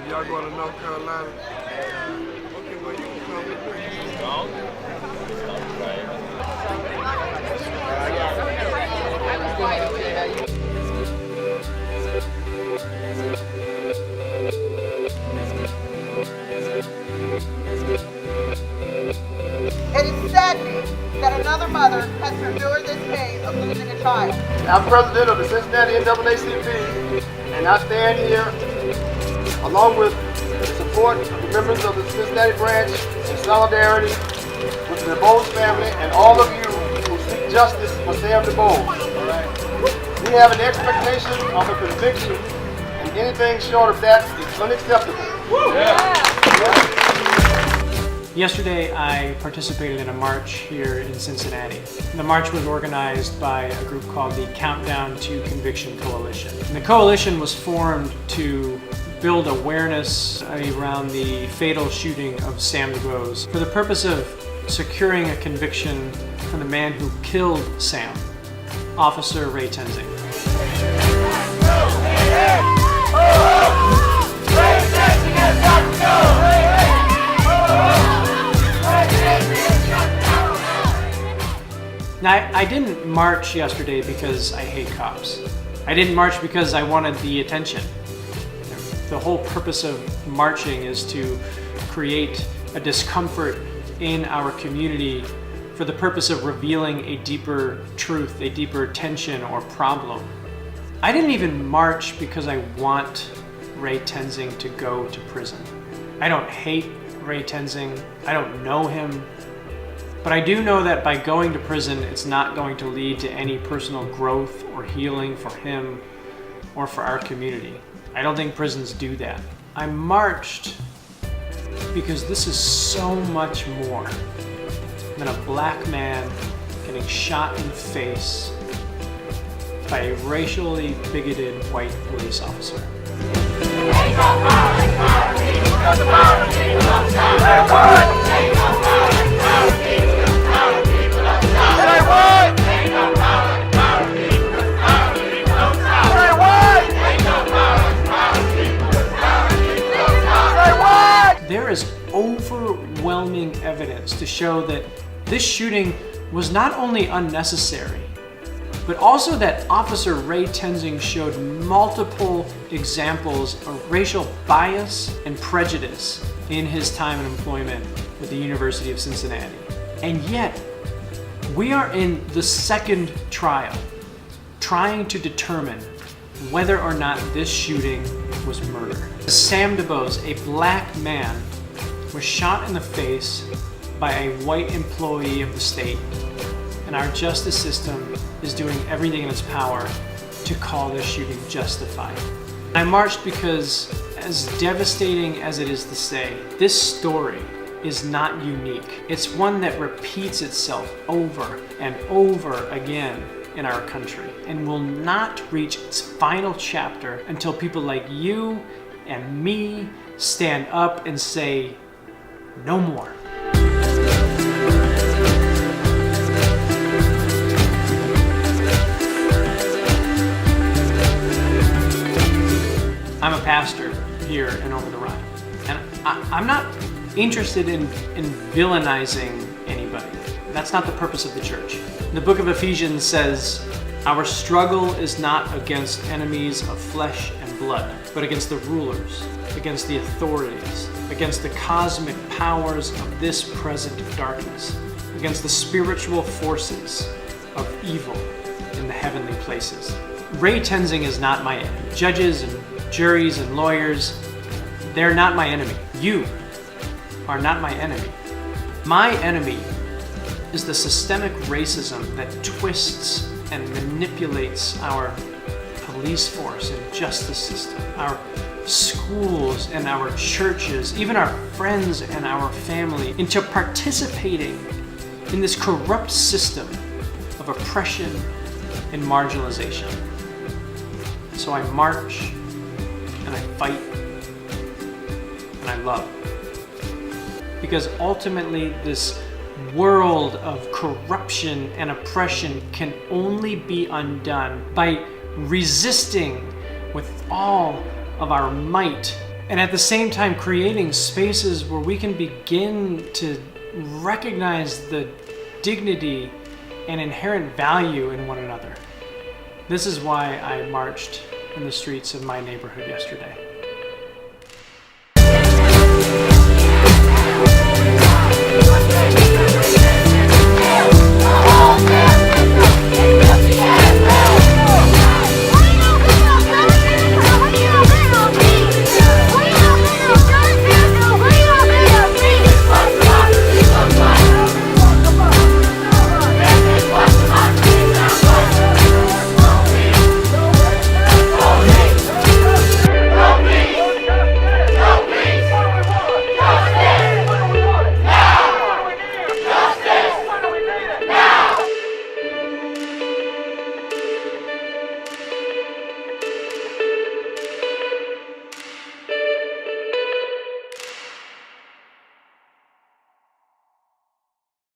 Y'all going to North Carolina? Okay, well, you can come with me. It is saddening that another mother has to endure this pain of losing a child. I'm president of the Cincinnati NAACP, and I stand here along with the support of the members of the Cincinnati branch in solidarity with the Dubose family and all of you who seek justice for Sam Dubose. We have an expectation of a conviction, and anything short of that is unacceptable. Yesterday, I participated in a march here in Cincinnati. The march was organized by a group called the Countdown to Conviction Coalition. And the coalition was formed to build awareness around the fatal shooting of Sam Dubose for the purpose of securing a conviction for the man who killed Sam, Officer Ray Tenzing. Now, I didn't march yesterday because I hate cops. I didn't march because I wanted the attention. The whole purpose of marching is to create a discomfort in our community for the purpose of revealing a deeper truth, a deeper tension or problem. I didn't even march because I want Ray Tenzing to go to prison. I don't hate Ray Tenzing. I don't know him. But I do know that by going to prison, it's not going to lead to any personal growth or healing for him or for our community. I don't think prisons do that. I marched because this is so much more than a black man getting shot in the face by a racially bigoted white police officer. There is overwhelming evidence to show that this shooting was not only unnecessary, but also that Officer Ray Tenzing showed multiple examples of racial bias and prejudice in his time in employment with the University of Cincinnati. And yet, we are in the second trial, trying to determine whether or not this shooting was murder. Sam Dubose, a black man, was shot in the face by a white employee of the state, and our justice system is doing everything in its power to call this shooting justified. I marched because, as devastating as it is to say, this story is not unique. It's one that repeats itself over and over again in our country and will not reach its final chapter until people like you and me stand up and say, no more. I'm a pastor here in Over the Rhine, and I'm not interested in villainizing anybody. That's not the purpose of the church. The book of Ephesians says, our struggle is not against enemies of flesh and blood, but against the rulers, against the authorities, against the cosmic powers of this present darkness, against the spiritual forces of evil in the heavenly places. Ray Tenzing is not my enemy. Judges and juries and lawyers, they're not my enemy. You are not my enemy. My enemy is the systemic racism that twists and manipulates our police force and justice system, our schools and our churches, even our friends and our family, into participating in this corrupt system of oppression and marginalization. So I march, and I fight, and I love. Because ultimately this world of corruption and oppression can only be undone by resisting with all of our might, and at the same time creating spaces where we can begin to recognize the dignity and inherent value in one another. This is why I marched in the streets of my neighborhood yesterday.